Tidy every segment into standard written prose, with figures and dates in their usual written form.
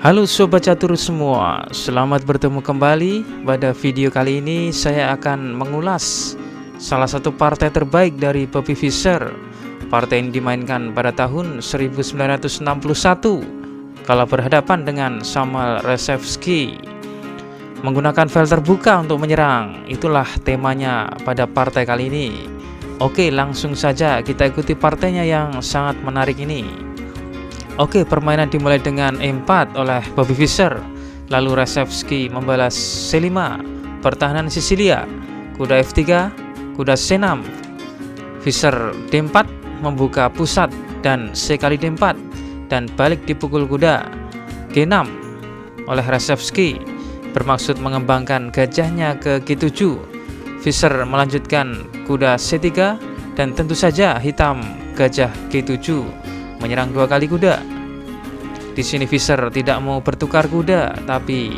Halo Sobat Catur semua, selamat bertemu kembali. Pada video kali ini saya akan mengulas salah satu partai terbaik dari Bobby Fischer. Partai ini dimainkan pada tahun 1961 kala berhadapan dengan Samuel Rzeszewski. Menggunakan file terbuka untuk menyerang, itulah temanya pada partai kali ini. Oke, langsung saja kita ikuti partainya yang sangat menarik ini. Oke, permainan dimulai dengan E4 oleh Bobby Fischer. Lalu Rzeszewski membalas C5, pertahanan Sisilia, kuda F3, kuda C6. Fischer D4 membuka pusat dan C kali D4 dan balik dipukul kuda G6 oleh Rzeszewski, bermaksud mengembangkan gajahnya ke G7. Fischer melanjutkan kuda C3 dan tentu saja hitam gajah G7 menyerang dua kali kuda. Di sini Fischer tidak mau bertukar kuda, tapi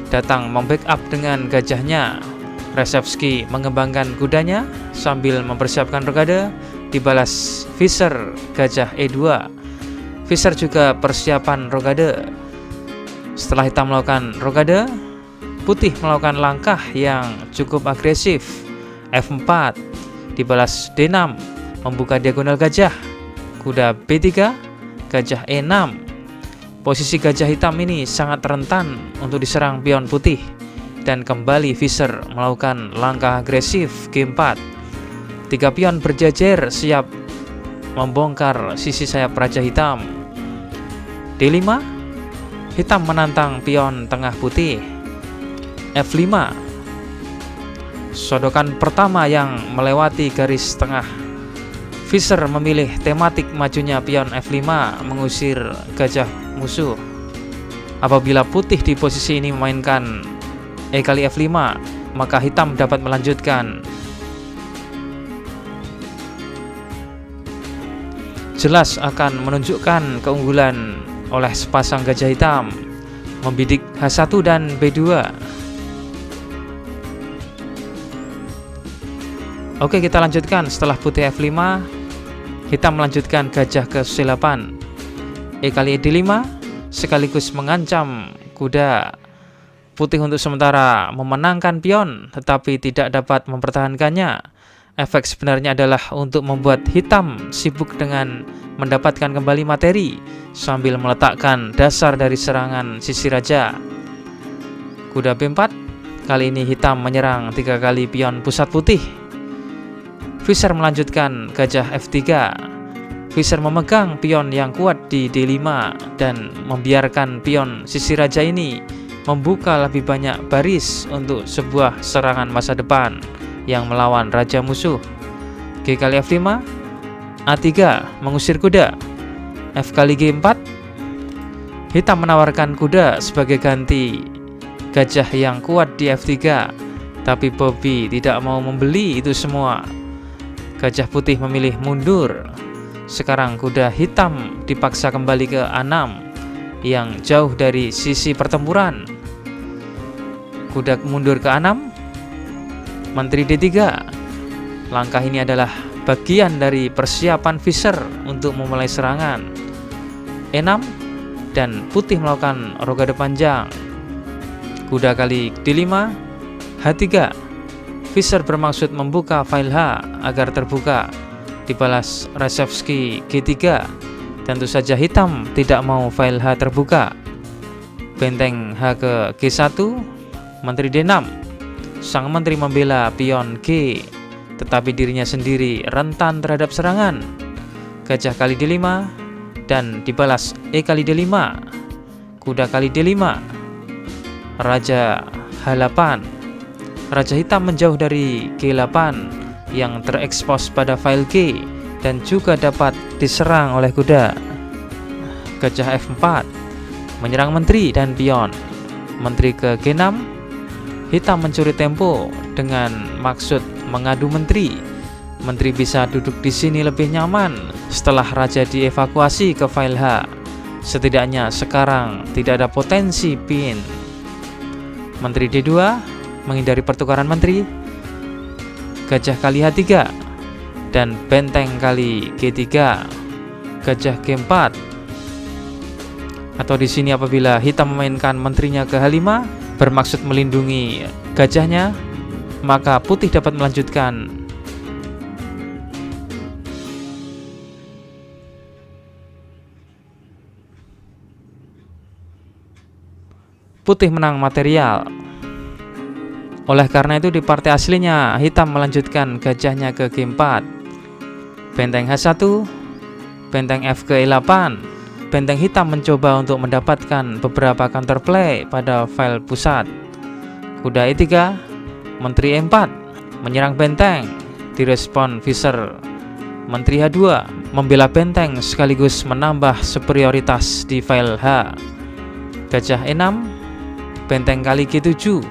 datang membackup dengan gajahnya. Rzeszewski mengembangkan kudanya sambil mempersiapkan rokade, dibalas Fischer gajah E2. Fischer juga persiapan rokade. Setelah hitam melakukan rokade, putih melakukan langkah yang cukup agresif. F4 dibalas D6, membuka diagonal gajah. Kuda B3, gajah E6. Posisi gajah hitam ini sangat rentan untuk diserang pion putih, dan kembali Fischer melakukan langkah agresif G4. Tiga pion berjejer siap membongkar sisi sayap raja hitam. D5, hitam menantang pion tengah putih. F5, sodokan pertama yang melewati garis tengah. Fischer memilih tematik majunya pion F5 mengusir gajah musuh. Apabila putih di posisi ini memainkan E kali F5, maka hitam dapat melanjutkan. Jelas akan menunjukkan keunggulan oleh sepasang gajah hitam. Membidik H1 dan B2. Oke, kita lanjutkan. Setelah putih F5, hitam melanjutkan gajah ke C8. E kali D5 sekaligus mengancam kuda putih untuk sementara memenangkan pion, tetapi tidak dapat mempertahankannya. Efek sebenarnya adalah untuk membuat hitam sibuk dengan mendapatkan kembali materi sambil meletakkan dasar dari serangan sisi raja. Kuda B4, kali ini hitam menyerang 3 kali pion pusat putih. Fischer melanjutkan gajah F3. Fischer memegang pion yang kuat di D5 dan membiarkan pion sisi raja ini membuka lebih banyak baris untuk sebuah serangan masa depan yang melawan raja musuh. G kali F5, A3 mengusir kuda. F kali G4, hitam menawarkan kuda sebagai ganti gajah yang kuat di F3, tapi Bobby tidak mau membeli itu semua. Gajah putih memilih mundur. Sekarang kuda hitam dipaksa kembali ke A6 yang jauh dari sisi pertempuran. Kuda mundur ke A6, menteri D3. Langkah ini adalah bagian dari persiapan Fischer untuk memulai serangan. E6 dan putih melakukan rokade panjang. Kuda kali D5, H3. Fischer bermaksud membuka file H agar terbuka, dibalas Rzeszewski G3. Tentu saja hitam tidak mau file H terbuka. Benteng H ke G1, menteri D6. Sang menteri membela pion G, tetapi dirinya sendiri rentan terhadap serangan. Gajah kali D5 dan dibalas E kali D5. Kuda kali D5, raja H8. Raja hitam menjauh dari G8 yang terekspos pada file G dan juga dapat diserang oleh kuda. Gajah F4 menyerang menteri dan pion. Menteri ke G6, hitam mencuri tempo dengan maksud mengadu menteri. Menteri bisa duduk di sini lebih nyaman setelah raja dievakuasi ke file H. Setidaknya sekarang tidak ada potensi pin. Menteri D2 menghindari pertukaran menteri. Gajah kali H3 dan benteng kali G3. Gajah G4. Atau di sini apabila hitam memainkan menterinya ke H5 bermaksud melindungi gajahnya, maka putih dapat melanjutkan. Putih menang material. Oleh karena itu di partai aslinya hitam melanjutkan gajahnya ke G4. Benteng H1, benteng F ke E8. Benteng hitam mencoba untuk mendapatkan beberapa counterplay pada file pusat. Kuda E3, menteri E4 menyerang benteng, direspon Fischer. Menteri H2 membela benteng sekaligus menambah superioritas di file H. Gajah E6, benteng kali G7.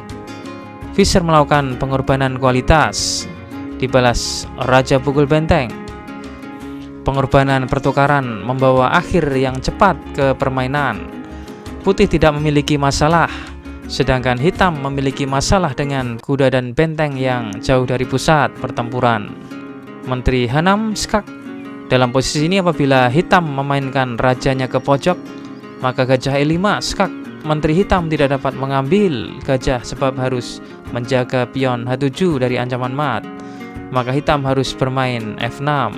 Fischer melakukan pengorbanan kualitas, dibalas raja pukul benteng. Pengorbanan pertukaran membawa akhir yang cepat ke permainan. Putih tidak memiliki masalah, sedangkan hitam memiliki masalah dengan kuda dan benteng yang jauh dari pusat pertempuran. Menteri H6 skak. Dalam posisi ini apabila hitam memainkan rajanya ke pojok, maka gajah E5 skak. Menteri hitam tidak dapat mengambil gajah sebab harus menjaga pion H7 dari ancaman mat. Maka hitam harus bermain F6.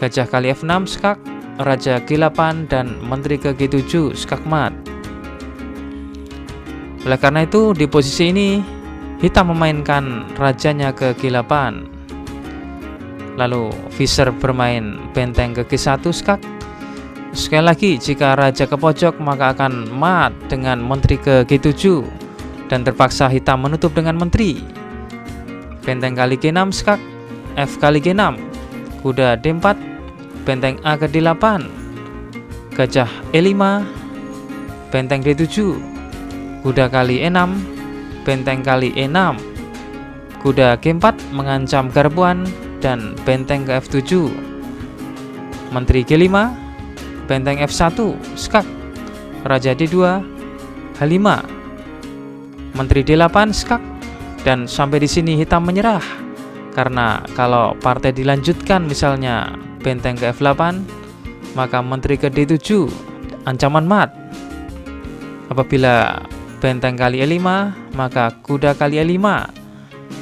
Gajah kali F6 skak, raja G8 dan menteri ke G7 skak mat. Oleh karena itu di posisi ini hitam memainkan rajanya ke G8. Lalu Fischer bermain benteng ke G1 skak. Sekali lagi jika raja ke pojok maka akan mat dengan menteri ke G7 dan terpaksa hitam menutup dengan menteri. Benteng kali G6 skak, F kali G6, kuda D4, benteng A ke D8, gajah E5, benteng D7, kuda kali E6, benteng kali E6, kuda G4 mengancam garbuan dan benteng ke F7, menteri G5, benteng F1 skak, raja D2, H5, menteri D8 skak. Dan sampai di sini hitam menyerah, karena kalau partai dilanjutkan misalnya benteng ke F8, maka menteri ke D7 ancaman mat. Apabila benteng kali E5, maka kuda kali E5.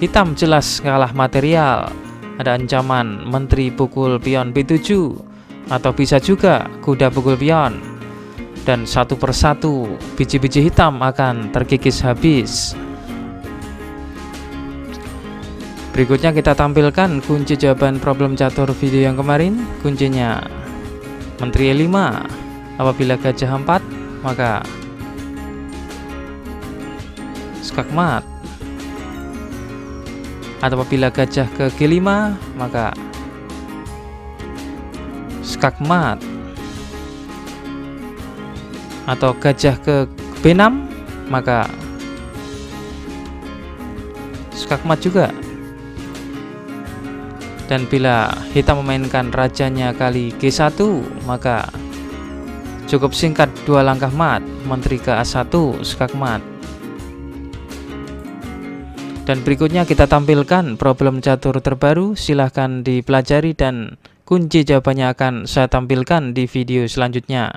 Hitam jelas kalah material, ada ancaman menteri pukul pion B7, atau bisa juga kuda pukul pion. Dan satu persatu biji-biji hitam akan terkikis habis. Berikutnya kita tampilkan kunci jawaban problem catur video yang kemarin. Kuncinya menteri E5. Apabila gajah 4 maka skak mat. Atau apabila gajah ke G5 maka skak mat. Atau gajah ke B6 maka skak mat juga. Dan bila hitam memainkan rajanya kali G1 maka cukup singkat 2 langkah mat, menteri ke A1 skak mat. Dan berikutnya kita tampilkan problem catur terbaru, silahkan dipelajari dan kunci jawabannya akan saya tampilkan di video selanjutnya.